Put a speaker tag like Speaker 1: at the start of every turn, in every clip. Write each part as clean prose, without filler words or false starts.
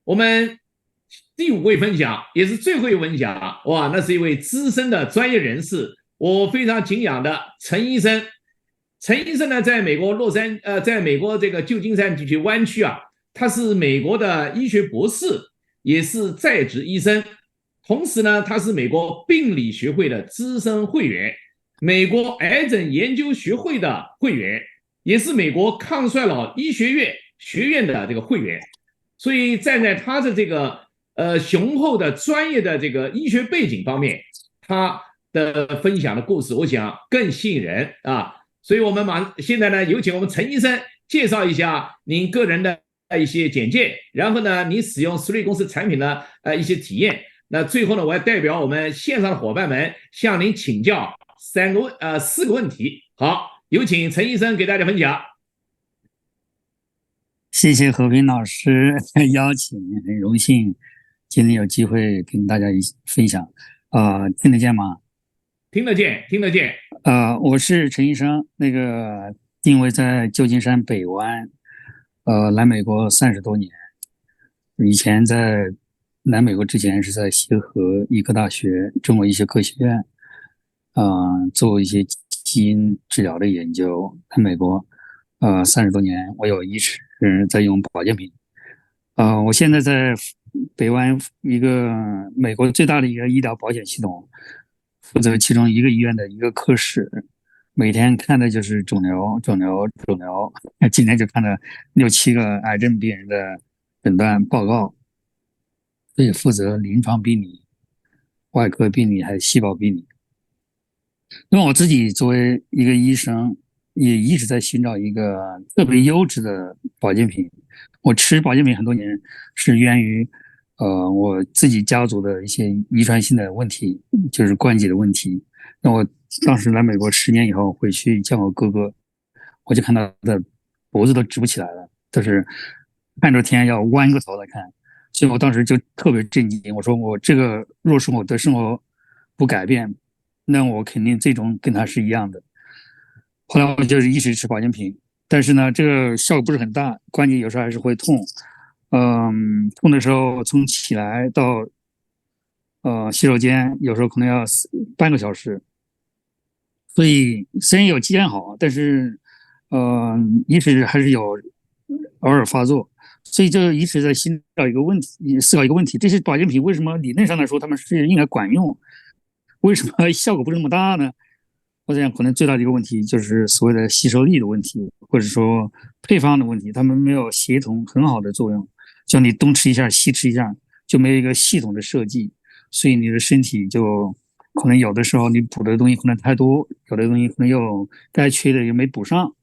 Speaker 1: 我们第五位分享也是最后一位分享，哇，那是一位资深的专业人士，我非常敬仰的陈医生。陈医生呢，在美国在美国这个旧金山地区湾区啊，他是美国的医学博士，也是在职医生。同时呢，他是美国病理学会的资深会员，美国癌症研究学会的会员，也是美国抗衰老医学院的这个会员。所以站在他的这个雄厚的专业的这个医学背景方面，他的分享的故事，我想更吸引人啊。所以我们现在呢，有请我们陈医生介绍一下您个人的一些简介，然后呢，您使用思睿公司产品的一些体验。那最后呢，我要代表我们线上的伙伴们向您请教四个问题。好，有请陈医生给大家分享。
Speaker 2: 谢谢和平老师邀请，很荣幸今天有机会跟大家一起分享。听得见吗？
Speaker 1: 听得见，听得见。
Speaker 2: 我是陈医生，定位在旧金山北湾，来美国30多年。以前在来美国之前是在协和医科大学中国医学科学院，做一些基因治疗的研究。在美国，30多年，我有一直在用保健品。我现在在北湾一个美国最大的一个医疗保险系统，负责其中一个医院的一个科室，每天看的就是肿瘤，肿瘤，肿瘤。今天就看了6、7个癌症病人的诊断报告，所以负责临床病理、外科病理还有细胞病理。因为我自己作为一个医生，也一直在寻找一个特别优质的保健品。我吃保健品很多年，是源于我自己家族的一些遗传性的问题，就是关节的问题。那我当时来美国10年以后回去见我哥哥，我就看到他的脖子都直不起来了，就是看着天要弯个头来看。所以我当时就特别震惊，我说我这个若是我的生活不改变，那我肯定最终跟他是一样的。后来我就是一直吃保健品，但是呢，这个效果不是很大，关节有时候还是会痛。痛的时候从起来到洗手间，有时候可能要半个小时。所以虽然有基建好，但是一直还是有偶尔发作。所以就一直在寻找一个问题，思考一个问题：这些保健品为什么理论上来说他们是应该管用，为什么效果不是那么大呢？我想可能最大的一个问题就是所谓的吸收力的问题，或者说配方的问题，他们没有协同很好的作用，就你东吃一下西吃一下，就没有一个系统的设计，所以你的身体就可能有的时候你补的东西可能太多，有的东西可能又该缺的又没补上，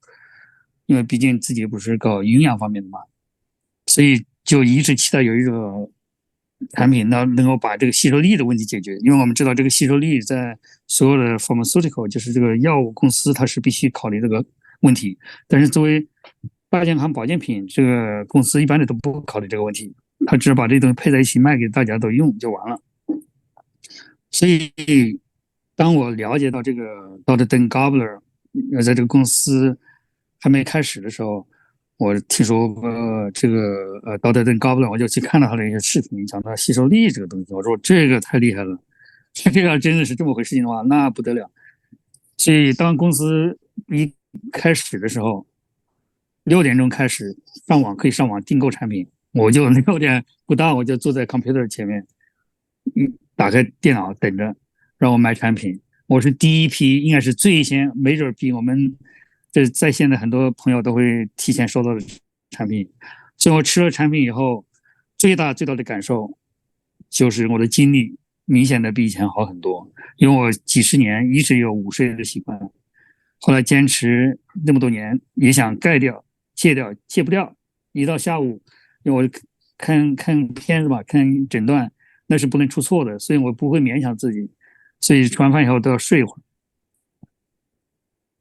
Speaker 2: 因为毕竟自己不是搞营养方面的嘛，所以就一直期待有一个产品能够把这个吸收力的问题解决，因为我们知道这个吸收力在所有的 pharmaceutical 就是这个药物公司它是必须考虑这个问题，但是作为大健康保健品这个公司一般的都不考虑这个问题，他只要把这东西配在一起卖给大家都用就完了。所以当我了解到这个 Dr. Dan Gabler 在这个公司还没开始的时候，我听说这个Dr. Dan Gabler，我就去看到他的一些视频，讲到吸收力这个东西。我说这个太厉害了，这个要真的是这么回事情的话，那不得了。所以当公司一开始的时候，6点钟开始上网，可以上网订购产品，我就6点不到，我就坐在 computer 前面，打开电脑等着让我买产品。我是第一批，应该是最先，没准比我们这在线的很多朋友都会提前收到的产品。所以我吃了产品以后，最大的感受就是我的精力明显的比以前好很多，因为我几十年一直有午睡的习惯，后来坚持那么多年，也想戒掉，戒不掉。一到下午，因为我看看片子嘛，看诊断，那是不能出错的，所以我不会勉强自己，所以吃完饭以后都要睡一会儿。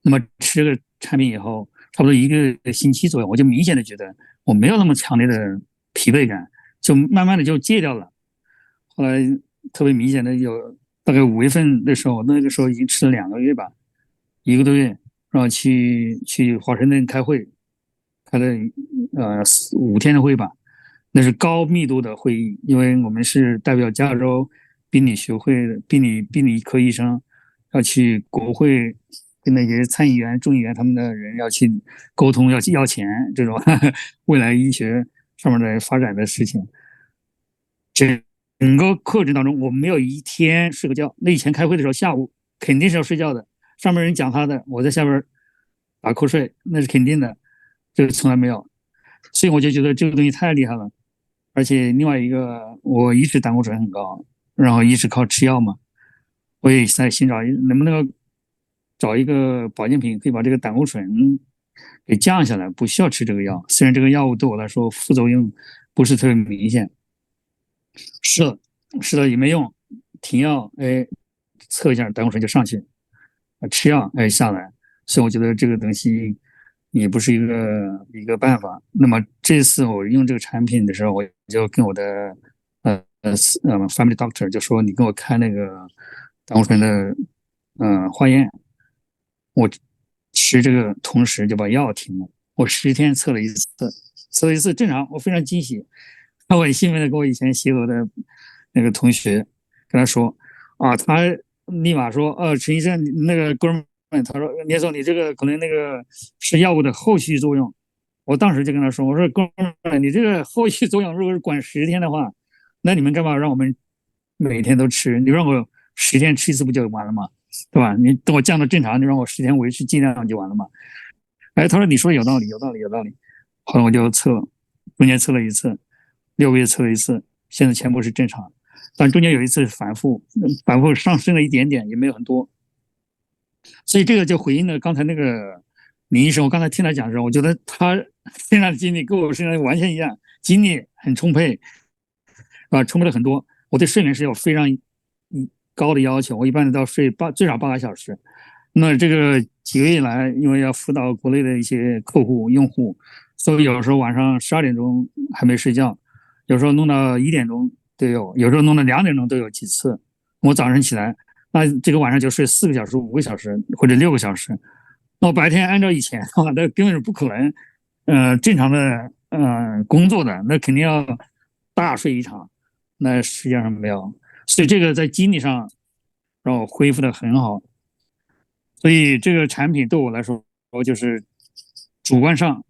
Speaker 2: 那么吃了个产品以后，差不多1个星期左右，我就明显的觉得我没有那么强烈的疲惫感，就慢慢的就戒掉了。后来特别明显的有大概5月份的时候，那个时候已经吃了2个月吧，1个多月，然后去华盛顿开会，开了5天的会吧，那是高密度的会议，因为我们是代表加州病理学会的病理科医生，要去国会跟那些参议员、众议员他们的人要去沟通，要去要钱，这种未来医学上面的发展的事情。整个课程当中，我们没有一天睡个觉。那以前开会的时候，下午肯定是要睡觉的，上面人讲他的，我在下边打瞌睡，那是肯定的，这个从来没有。所以我就觉得这个东西太厉害了。而且另外一个，我一直胆固醇很高，然后一直靠吃药嘛，我也在寻找能不能找一个保健品可以把这个胆固醇给降下来，不需要吃这个药。虽然这个药物对我来说副作用不是特别明显，是的也没用，停药哎测一下胆固醇就上去，吃药哎下来。所以我觉得这个东西也不是一个办法。那么这次我用这个产品的时候，我就跟我的family doctor 就说，你给我开那个胆固醇的化验，我吃这个同时就把药停了。我10天测了一次，正常，我非常惊喜。我很兴奋的跟我以前协和的那个同学跟他说啊，他立马说，陈医生那个哥们。他说：“聂总，你这个可能那个是药物的后续作用。”我当时就跟他说：“我说哥们儿，你这个后续作用如果是管10天的话，那你们干嘛让我们每天都吃？你让我10天吃一次不就完了吗？对吧？你等我降到正常，你让我10天维持剂量就完了嘛。”哎，他说：“你说有道理，有道理，有道理。”后来我就测，中间测了一次，6个月测了一次，现在全部是正常，但中间有一次反复上升了一点点，也没有很多。所以这个就回应了刚才那个林医生，我刚才听他讲的时候，我觉得他身上的精力跟我身上完全一样，精力很充沛，充沛了很多。我对睡眠是有非常高的要求，我一般都要睡最少8个小时。那这个几个月来，因为要辅导国内的一些客户用户，所以有时候晚上12点钟还没睡觉，有时候弄到1点钟都有，有时候弄到2点钟都有几次。我早上起来，那这个晚上就睡4个小时、5个小时或者6个小时。那我白天按照以前的话，那根本是不可能，正常的工作的，那肯定要大睡一场。那实际上没有，所以这个在精力上让我恢复的很好。所以这个产品对我来说，就是主观上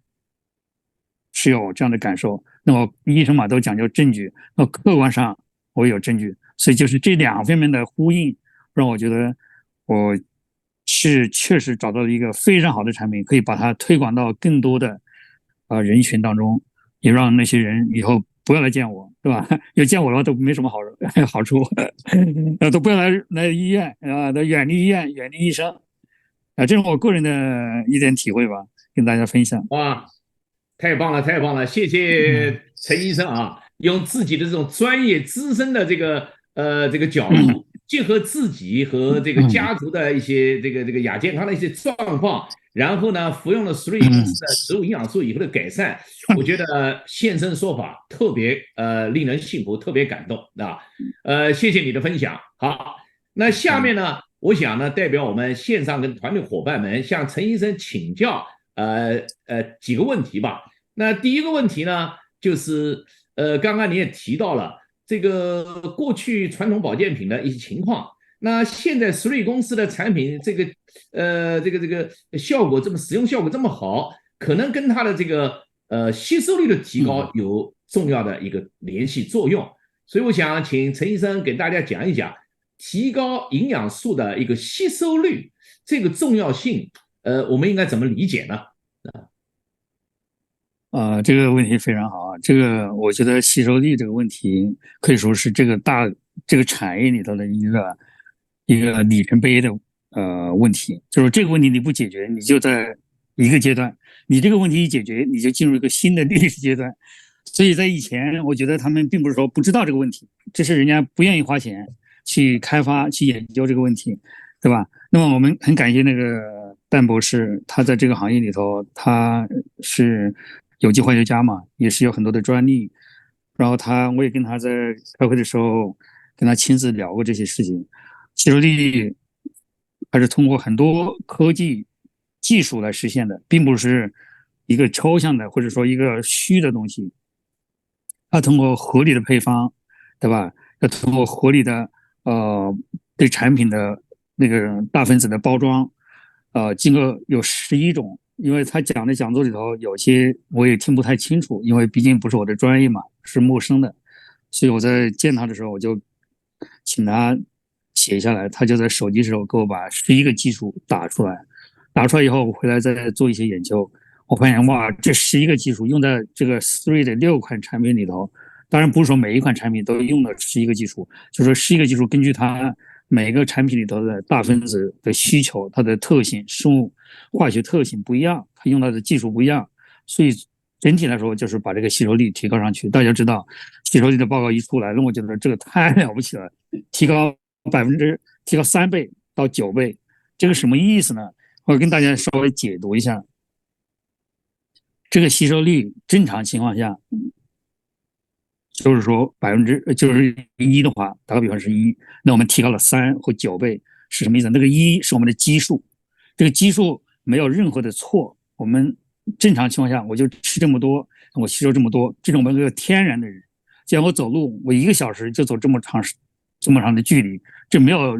Speaker 2: 是有这样的感受。那么医生嘛都讲究证据，那客观上我有证据，所以就是这2方面的呼应，让我觉得我是确实找到了一个非常好的产品，可以把它推广到更多的人群当中，也让那些人以后不要来见我，对吧？要见我的话都没什么好处，都不要来医院啊，都远离医院，远离医生啊，这是我个人的一点体会吧，跟大家分享。
Speaker 1: 哇，太棒了，太棒了！谢谢陈医生啊，用自己的这种专业资深的这个角度，结合自己和这个家族的一些这个亚健康的一些状况，然后呢，服用了Three公司的植物营养素以后的改善，我觉得现身说法特别令人信服，特别感动啊。谢谢你的分享。好，那下面呢，我想呢，代表我们线上跟团队伙伴们向陈医生请教几个问题吧。那第一个问题呢，就是刚刚你也提到了这个过去传统保健品的一些情况，那现在Three公司的产品这个效果使用效果这么好，可能跟它的这个吸收率的提高有重要的一个联系作用。所以我想请陈医生给大家讲一讲提高营养素的一个吸收率这个重要性，我们应该怎么理解呢？
Speaker 2: 这个问题非常好啊！这个我觉得吸收率这个问题可以说是这个产业里头的一个里程碑的问题。就是这个问题你不解决，你就在一个阶段；你这个问题一解决，你就进入一个新的历史阶段。所以在以前，我觉得他们并不是说不知道这个问题，这是人家不愿意花钱去开发、去研究这个问题，对吧？那么我们很感谢那个蛋博士，他在这个行业里头，他是有机化学家嘛，也是有很多的专利。然后我也跟他在开会的时候跟他亲自聊过这些事情。吸收率还是通过很多科技技术来实现的，并不是一个抽象的或者说一个虚的东西。它通过合理的配方，对吧？要通过合理的对产品的那个大分子的包装，经过有11种。因为他讲的讲座里头有些我也听不太清楚，因为毕竟不是我的专业嘛，是陌生的，所以我在见他的时候我就请他写下来，他就在手机上给我把11个技术打出来，打出来以后我回来再做一些研究，我发现哇，这11个技术用在这个 Three 的6款产品里头，当然不是说每一款产品都用了11个技术，就是说11个技术根据它每个产品里头的大分子的需求，它的特性、生物化学特性不一样，它用到的技术不一样，所以整体来说就是把这个吸收率提高上去。大家知道，吸收率的报告一出来，那我觉得这个太了不起了，提高3倍到9倍，这个什么意思呢？我跟大家稍微解读一下，这个吸收率正常情况下，就是说1%的话，打个比方是1，那我们提高了3或9倍是什么意思？那个1是我们的基数，这个基数没有任何的错。我们正常情况下，我就吃这么多，我吸收这么多，这种我们是个天然的人。像我走路，我1个小时就走这么长的距离，这没有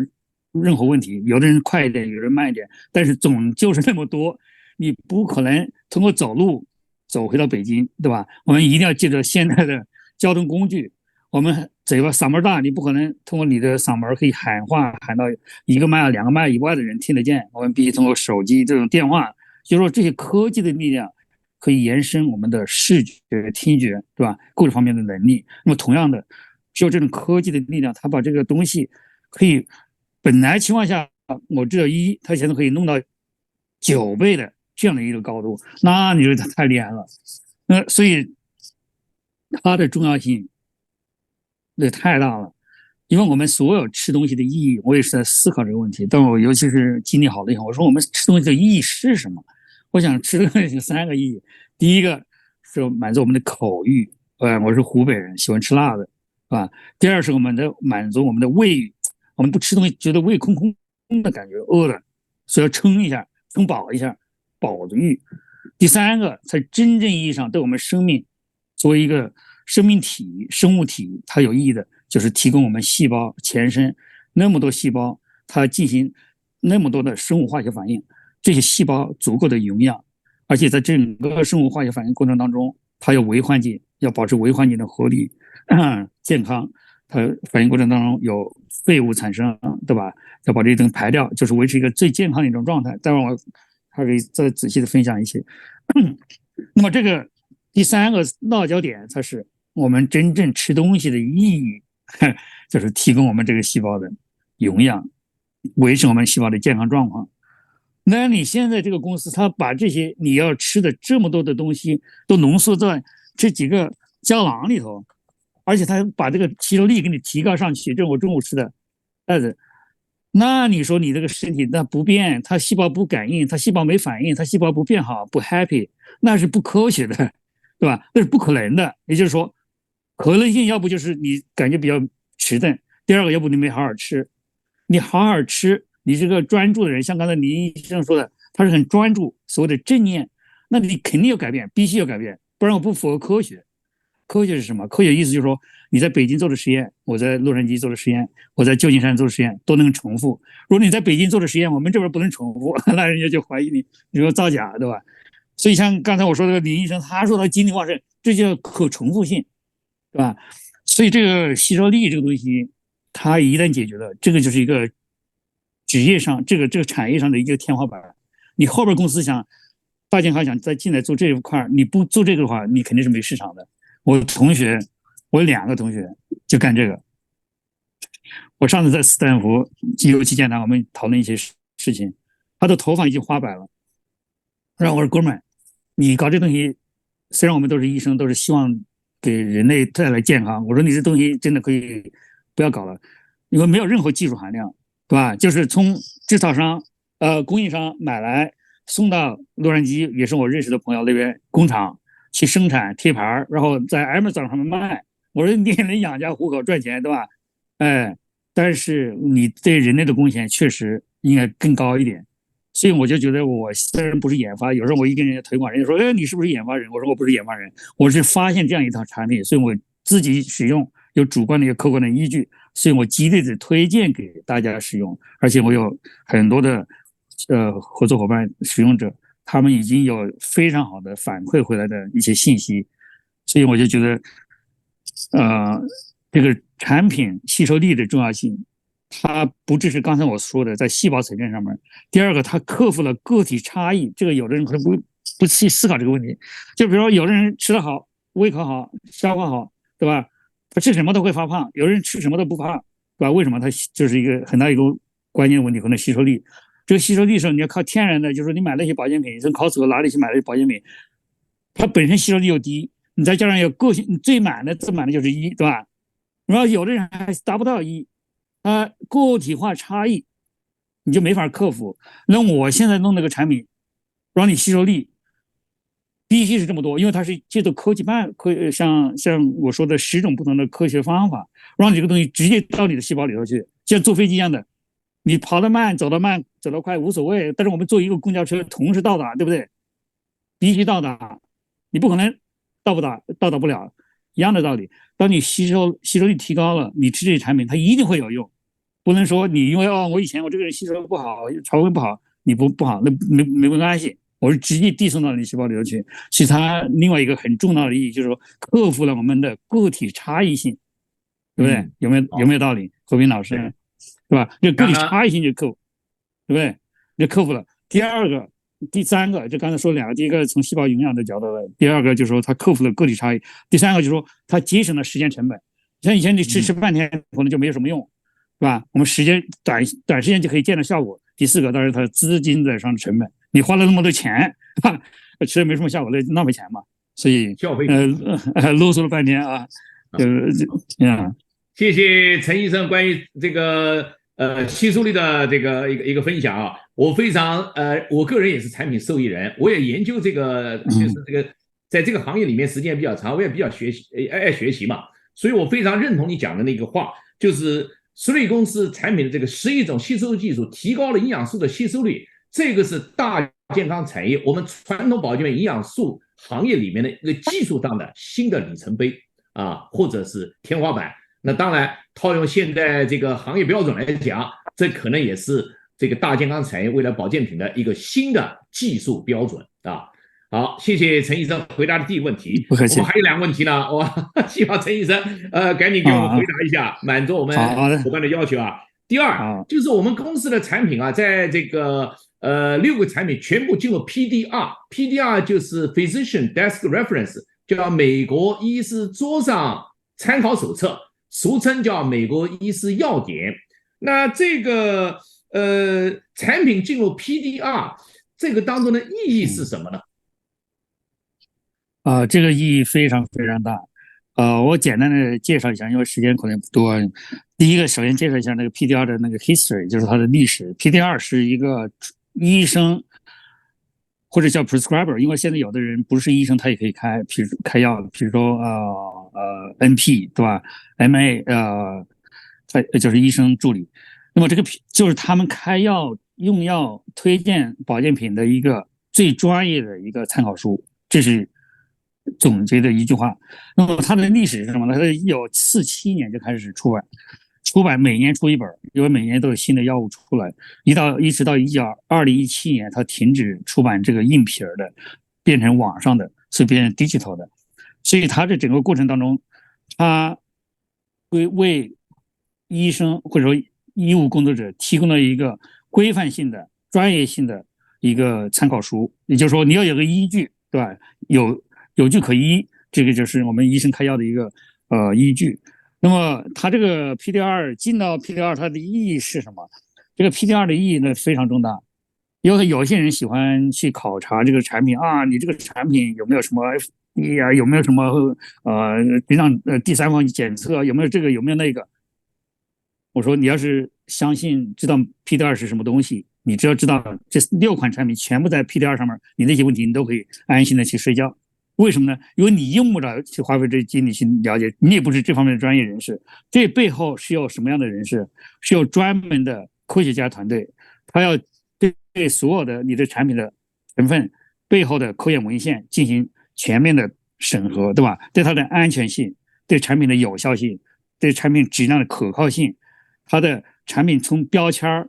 Speaker 2: 任何问题。有的人快一点，有人慢一点，但是总就是那么多，你不可能通过走路走回到北京，对吧？我们一定要记得现在的交通工具，我们嘴巴嗓门大，你不可能通过你的嗓门可以喊话喊到1个麦、2个麦以外的人听得见。我们必须通过手机这种电话，就是说这些科技的力量可以延伸我们的视觉、听觉，对吧？各种方面的能力。那么同样的，只有这种科技的力量，它把这个东西可以本来情况下我只有1，它现在可以弄到9倍的这样的一个高度，那你说它太厉害了。所以它的重要性那太大了，因为我们所有吃东西的意义，我也是在思考这个问题。但我尤其是经历好了以后，我说我们吃东西的意义是什么？我想吃的有3个意义。第一个是满足我们的口欲，我是湖北人，喜欢吃辣的，啊。第二是我们的满足我们的胃欲，我们不吃东西觉得胃空空的感觉，饿了，所以要撑一下，撑饱一下，饱的欲。第3个才真正意义上对我们生命作为一个生命体、生物体，它有意义的，就是提供我们细胞前身那么多细胞，它进行那么多的生物化学反应，这些细胞足够的营养，而且在整个生物化学反应过程当中，它要微环境，要保持微环境的合理、健康。它反应过程当中有废物产生，对吧？要把这东西排掉，就是维持一个最健康的一种状态。待会儿我还可以再仔细的分享一些。那么这个第3个落脚点才是我们真正吃东西的意义，就是提供我们这个细胞的营养，维持我们细胞的健康状况。那你现在这个公司，它把这些你要吃的这么多的东西都浓缩在这几个胶囊里头，而且它把这个吸收率给你提高上去，这是我中午吃的袋子。那你说你这个身体那不变，它细胞不感应，它细胞没反应，它细胞不变好，不 happy，那是不科学的，对吧？那是不可能的。也就是说，可能性要不就是你感觉比较迟钝，第二个要不你没好好吃，你好好吃，你是个专注的人，像刚才林医生说的，他是很专注，所谓的正念，那你肯定要改变，必须要改变，不然我不符合科学。科学是什么？科学意思就是说，你在北京做的实验，我在洛杉矶做的实验，我在旧金山做的实验都能重复。如果你在北京做的实验，我们这边不能重复，那人家就怀疑你说造假，对吧？所以像刚才我说的林医生，他说他精力旺盛，这叫可重复性，对吧？所以这个吸收力这个东西，它一旦解决了，这个就是一个职业上这个产业上的一个天花板。你后边公司想大健康想再进来做这一块，你不做这个的话，你肯定是没市场的。我有2个同学就干这个。我上次在斯坦福尤其见他，我们讨论一些事情，他的头发已经花白了。让我说哥们儿，你搞这东西，虽然我们都是医生，都是希望给人类带来健康，我说你这东西真的可以不要搞了，因为没有任何技术含量，对吧？就是从制造商、供应商买来送到洛杉矶，也是我认识的朋友那边工厂。去生产贴牌，然后在 Amazon 上面卖。我说你也能养家糊口赚钱，对吧？哎，但是你对人类的贡献确实应该更高一点。所以我就觉得，我虽然不是研发，有时候我一跟人家推广，人家说，哎，你是不是研发人？我说我不是研发人，我是发现这样一套产品，所以我自己使用有主观的、有客观的依据，所以我极力的推荐给大家使用，而且我有很多的合作伙伴、使用者，他们已经有非常好的反馈回来的一些信息，所以我就觉得，这个产品吸收力的重要性，它不只是刚才我说的在细胞层面上面，第二个，它克服了个体差异，这个有的人可能不去思考这个问题，就比如说有的人吃得好，胃口好，消化好，对吧？他吃什么都会发胖，有人吃什么都不胖，对吧？为什么？他就是一个很大一个关键问题，可能吸收力。这个吸收力的时候，你要靠天然的，就是说你买那些保健品，从 Costco 哪里去买那些保健品，它本身吸收力又低，你再加上有个性，你最满的就是一，对吧？然后有的人还达不到一，个体化差异，你就没法克服。那我现在弄那个产品，让你吸收力必须是这么多，因为它是借助像我说的10种不同的科学方法，让这个东西直接到你的细胞里头去，像坐飞机一样的，你跑得慢、走得慢、走得快无所谓，但是我们坐一个公交车同时到达，对不对？必须到达，你不可能到达不了，一样的道理。当你吸收力提高了，你吃这些产品它一定会有用，不能说你因为我以前我这个人吸收不好，肠胃不好，你不好，那没关系。我是直接递送到你细胞里头去。其实它另外一个很重要的意义就是说，克服了我们的个体差异性，对不对？有没有道理？何斌老师，是吧？这个体差异性就克服，对不对？就克服了。第三个，就刚才说两个，第一个从细胞营养的角度，第二个就是说它克服了个体差异，第三个就是说它节省了时间成本。像以前你吃半天可能就没有什么用，是吧？我们短时间就可以见到效果。第四个，当然它资金在上的成本，你花了那么多钱，吃了没什么效果，那浪费钱嘛。所以啰嗦了半天啊，
Speaker 1: 谢谢陈医生关于这个吸收力的这个一个分享啊，我非常我个人也是产品受益人，我也研究这个，就是这个在这个行业里面时间比较长，我也比较爱学习嘛，所以我非常认同你讲的那个话，就是苏瑞公司产品的这个11种吸收技术提高了营养素的吸收率，这个是大健康产业我们传统保健品营养素行业里面的一个技术上的新的里程碑啊，或者是天花板。那当然，套用现在这个行业标准来讲，这可能也是这个大健康产业未来保健品的一个新的技术标准啊。好，谢谢陈医生回答的第一个问题。
Speaker 2: 不客气。
Speaker 1: 我们还有2个问题呢，希望陈医生赶紧给我们回答一下，满足我们伙伴的要求啊。第二，就是我们公司的产品啊，在这个6个产品全部进入 PDR 就是 Physician Desk Reference， 叫美国医师桌上参考手册。俗称叫美国医师要点。那这个产品进入 PDR 这个当中的意义是什么呢？
Speaker 2: 这个意义非常非常大。我简单的介绍一下，因为时间可能不多。第一个，首先介绍一下那个 PDR 的那个 history， 就是它的历史。PDR 是一个医生或者叫 prescriber， 因为现在有的人不是医生，他也可以开药，比如说NP 对吧 ？MA 他就是医生助理。那么这个就是他们开药、用药、推荐保健品的一个最专业的一个参考书，这是总结的一句话。那么它的历史是什么呢？它有47年就开始出版每年出一本，因为每年都有新的药物出来，一直到2017年，它停止出版这个硬皮的，变成网上的，所以变成 digital 的。所以它这整个过程当中，它会为医生或者说医务工作者提供了一个规范性的、专业性的一个参考书，也就是说你要有个依据，对吧？有据可依，这个就是我们医生开药的一个依据。那么它这个 PDR 进到 PDR 它的意义是什么？这个 PDR 的意义呢非常重大。有些人喜欢去考察这个产品啊，你这个产品有没有什么有没有什么让第三方检测，有没有这个有没有那个？我说你要是相信知道 PDR 是什么东西，你只要知道这6款产品全部在 PDR 上面，你那些问题你都可以安心的去睡觉。为什么呢？因为你用不着去花费这精力去了解，你也不是这方面的专业人士。这背后是有什么样的人士？是有专门的科学家团队，他要对所有的你的产品的成分背后的科研文献进行全面的审核，对吧？对它的安全性、对产品的有效性，对产品质量的可靠性，它的产品从标签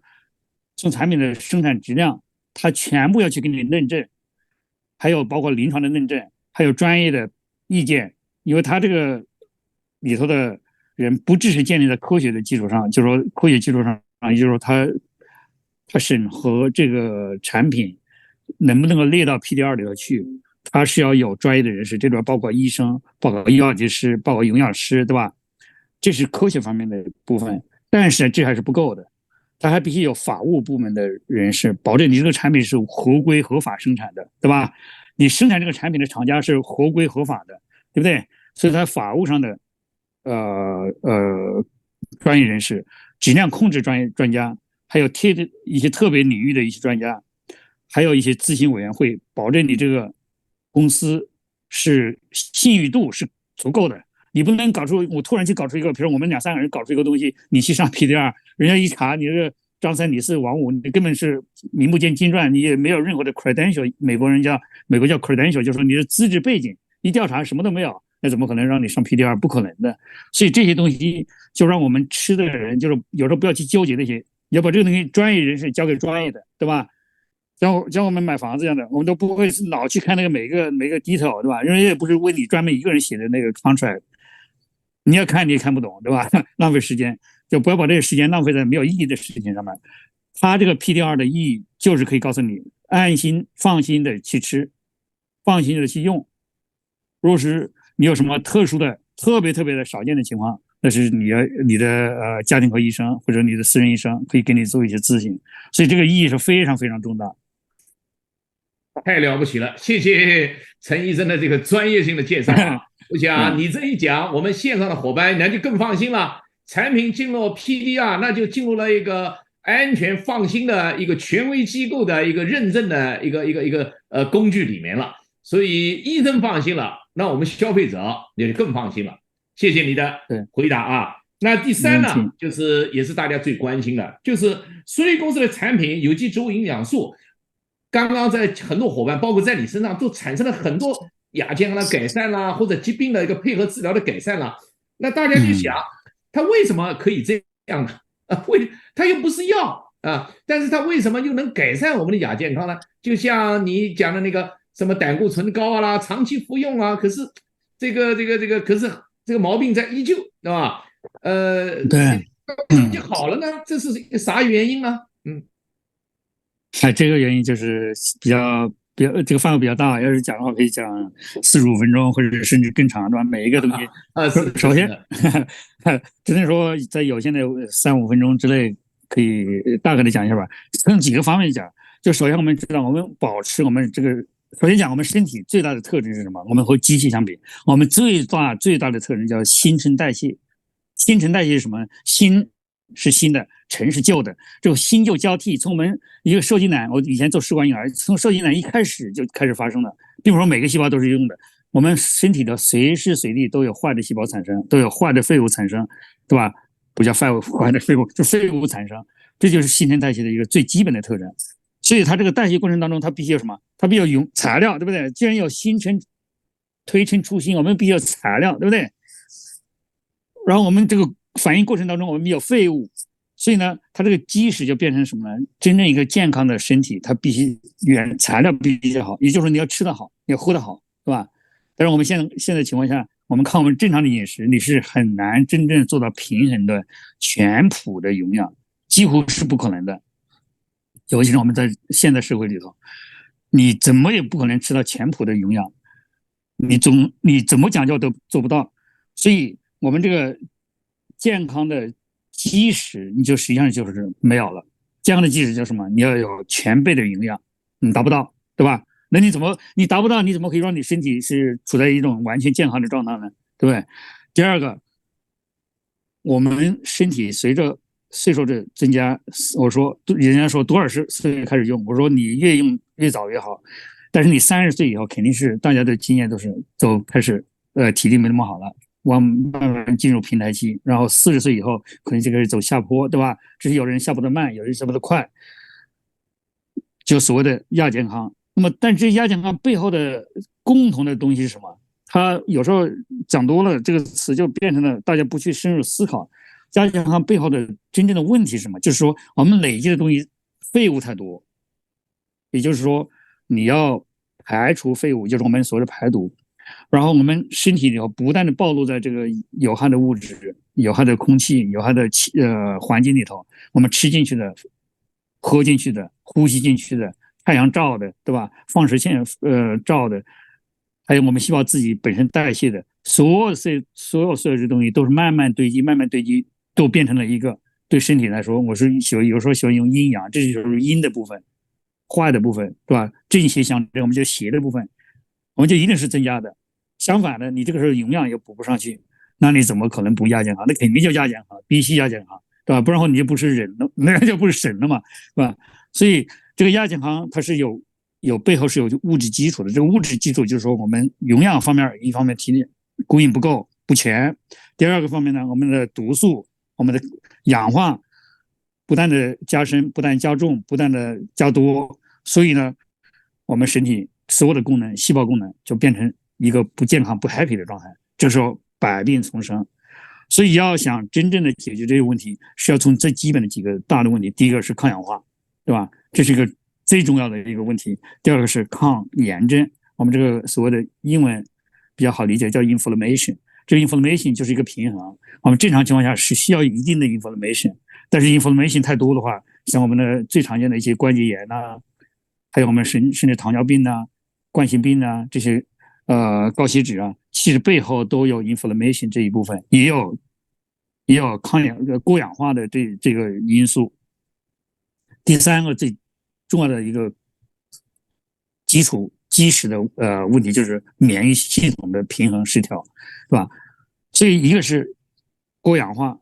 Speaker 2: 从产品的生产质量，它全部要去给你认证，还有包括临床的认证，还有专业的意见，因为它这个里头的人不只是建立在科学的基础上，就是说科学基础上，也就是说它审核这个产品能不能够列到 PDR 里头去，它是要有专业的人士，这里边包括医生、包括医药技师、包括营养师，对吧？这是科学方面的部分，但是这还是不够的，它还必须有法务部门的人士，保证你这个产品是合规合法生产的，对吧？你生产这个产品的厂家是合规合法的，对不对？所以它法务上的专业人士、质量控制专家，还有一些特别领域的一些专家，还有一些咨询委员会，保证你这个公司是信誉度是足够的。你不能搞出我突然去搞出一个，比如我们2、3个人搞出一个东西，你去上 PDR，人家一查你这个张三李四王五，你根本是名不见经传，你也没有任何的 credential，美国叫 credential，就是说你的资质背景，一调查什么都没有，那怎么可能让你上 PDR？ 不可能的。所以这些东西就让我们吃的人，就是有时候不要去纠结那些，要把这个东西专业人士交给专业的，对吧？像我们买房子一样的，我们都不会老去看那个每个 detail， 对吧？因为也不是为你专门一个人写的那个 contract， 你要看你也看不懂，对吧？浪费时间，就不要把这个时间浪费在没有意义的事情上面。它这个 PDR 的意义就是可以告诉你，安心放心的去吃，放心的去用。如果是你有什么特殊的、特别的少见的情况，那是你的家庭科医生或者你的私人医生可以给你做一些咨询，所以这个意义是非常重大。
Speaker 1: 太了不起了，谢谢陈医生的这个专业性的介绍啊！我想你这一讲，我们线上的伙伴那就更放心了。产品进入 PDR， 那就进入了一个安全放心的一个权威机构的一个认证的一个工具里面了。所以医生放心了，那我们消费者也就更放心了。谢谢你的回答啊！那第三呢，就是也是大家最关心的，就是苏瑞公司的产品有机植物营养素。刚刚在很多伙伴，包括在你身上，都产生了很多亚健康的改善啦，或者疾病的一个配合治疗的改善啦。那大家就想，它为什么可以这样呢？它又不是药啊，但是它为什么又能改善我们的亚健康呢？就像你讲的那个什么胆固醇高啦，长期服用啊，可是可是这个毛病在依旧，对吧？
Speaker 2: 对，
Speaker 1: 就好了呢？这是一个啥原因呢？
Speaker 2: 这个原因就是比较这个范围比较大，要是讲的话可以讲45分钟，或者甚至更长，对吧？每一个东西首先只能说在有限的3、5分钟之内，可以大概的讲一下吧。从几个方面讲，就首先我们知道，我们保持我们这个，首先讲我们身体最大的特质是什么？我们和机器相比，我们最大的特征叫新陈代谢。新陈代谢是什么？新是新的，陈是旧的，这个新旧交替，从我们一个受精卵，我以前做试管婴儿，从受精卵一开始就开始发生了，并不是说每个细胞都是用的，我们身体的随时随地都有坏的细胞产生，都有坏的废物产生，对吧？不叫坏的废物，就废物产生，这就是新陈代谢的一个最基本的特征。所以它这个代谢过程当中，它必须有什么？它必须有材料，对不对？既然有新陈推陈出新，我们必须有材料，对不对？然后我们这个反应过程当中，我们有废物，所以呢，它这个基石就变成什么呢？真正一个健康的身体，它必须原材料必须好，也就是说你要吃得好，你要喝得好，对吧？但是我们现在情况下，我们看我们正常的饮食，你是很难真正做到平衡的全谱的营养，几乎是不可能的。尤其是我们在现代社会里头，你怎么也不可能吃到全谱的营养，你怎么讲究都做不到，所以。我们这个健康的基石，你就实际上就是没有了。健康的基石叫什么？你要有全备的营养，你达不到，对吧？那你达不到，你怎么可以让你身体是处在一种完全健康的状态呢？对不对？第二个，我们身体随着岁数的增加，我说人家说多少岁开始用，我说你越用越早越好，但是你30岁以后，肯定是大家的经验都是走开始体力没那么好了。慢慢进入平台期，然后40岁以后可能就开始走下坡，对吧？只是有人下坡的慢，有人下坡的快，就所谓的亚健康。那么，但这亚健康背后的共同的东西是什么？他有时候讲多了，这个词就变成了大家不去深入思考亚健康背后的真正的问题是什么，就是说我们累积的东西废物太多，也就是说你要排除废物，就是我们所谓的排毒。然后我们身体里头不断的暴露在这个有害的物质、有害的空气、有害的环境里头，我们吃进去的、喝进去的、呼吸进去的、太阳照的，对吧？放射线照的，还有我们细胞自己本身代谢的，所有这东西都是慢慢堆积、慢慢堆积，都变成了一个对身体来说，我是有时候喜欢用阴阳，这就是阴的部分，坏的部分，对吧？正邪相争，我们就邪的部分。我们就一定是增加的。相反的，你这个时候营养又补不上去，那你怎么可能不亚健康？那肯定就亚健康，必须亚健康，对吧？不然后你就不是人了，那就不是神了嘛，是吧？所以这个亚健康它是有背后是有物质基础的。这个物质基础就是说我们营养方面一方面体力供应不够不全，第二个方面呢，我们的毒素、我们的氧化不断的加深、不断加重、不断的加多，所以呢，我们身体所有的功能、细胞功能就变成一个不健康、不 happy 的状态，这时候百病丛生。所以要想真正的解决这个问题，是要从最基本的几个大的问题。第一个是抗氧化，对吧？这是一个最重要的一个问题。第二个是抗炎症，我们这个所谓的英文比较好理解叫 inflammation。这个 inflammation 就是一个平衡。我们正常情况下是需要一定的 inflammation， 但是 inflammation 太多的话，像我们的最常见的一些关节炎呐，还有我们甚至糖尿病呐、冠心病呐这些高血脂啊，其实背后都有 inflammation 这一部分，也有过氧化的这个因素。第三个最重要的一个基石的问题就是免疫系统的平衡失调，是吧？所以一个是过氧化，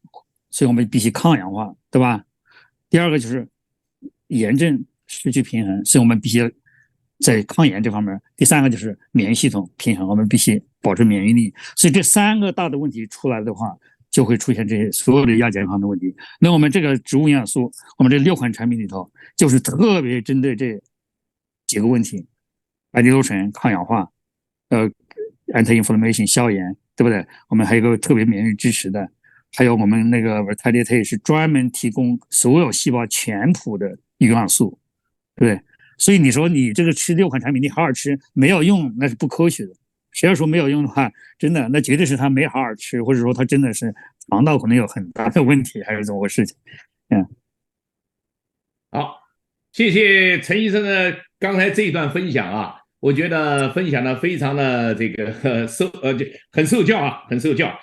Speaker 2: 所以我们必须抗氧化，对吧？第二个就是炎症失去平衡，所以我们必须在抗炎这方面。第三个就是免疫系统平衡，我们必须保持免疫力。所以这三个大的问题出来的话，就会出现这些所有的亚健康的问题。那我们这个植物营养素，我们这6款产品里头，就是特别针对这几个问题：白藜芦醇、抗氧化，anti-inflammation 消炎，对不对？我们还有一个特别免疫支持的，还有我们那个 Vitality 是专门提供所有细胞全谱的营养素，对不对？所以你说你这个吃6款产品，你好好吃没有用，那是不科学的。谁要说没有用的话，真的那绝对是他没好好吃，或者说他真的是肠道可能有很大的问题，还是怎么回事情？
Speaker 1: 好，谢谢陈医生的刚才这一段分享啊，我觉得分享的非常的这个很受教啊，很受教。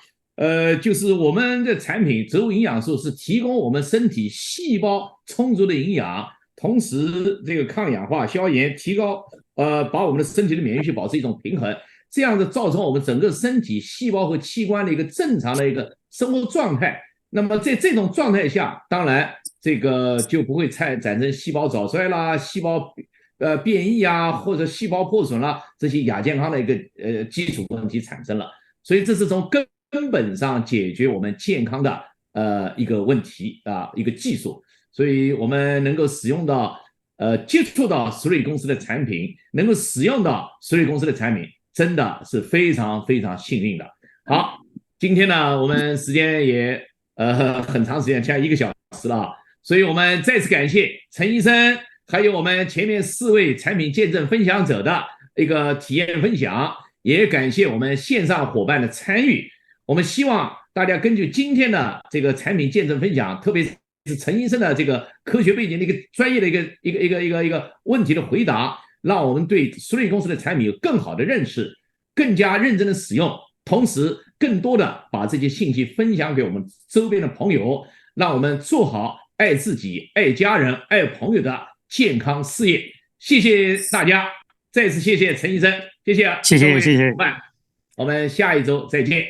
Speaker 1: 就是我们的产品植物营养素是提供我们身体细胞充足的营养，同时这个抗氧化、消炎，提高把我们的身体的免疫力保持一种平衡，这样子造成我们整个身体细胞和器官的一个正常的一个生活状态。那么在这种状态下，当然这个就不会产生细胞早衰啦、细胞变异啊，或者细胞破损啦这些亚健康的一个基础问题产生了。所以这是从根本上解决我们健康的一个问题啊，一个技术。所以我们能够使用到接触到石瑞公司的产品，能够使用到石瑞公司的产品，真的是非常非常幸运的。好，今天呢，我们时间也很长时间，将1个小时了，所以我们再次感谢陈医生，还有我们前面4位产品见证分享者的一个体验分享，也感谢我们线上伙伴的参与。我们希望大家根据今天的这个产品见证分享，特别是陈医生的这个科学背景的一个专业的一个问题的回答，让我们对苏瑞公司的产品有更好的认识，更加认真的使用，同时更多的把这些信息分享给我们周边的朋友，让我们做好爱自己、爱家人、爱朋友的健康事业。谢谢大家，再次谢谢陈医生，谢谢
Speaker 2: 谢谢，
Speaker 1: 伙伴，我们下一周再见。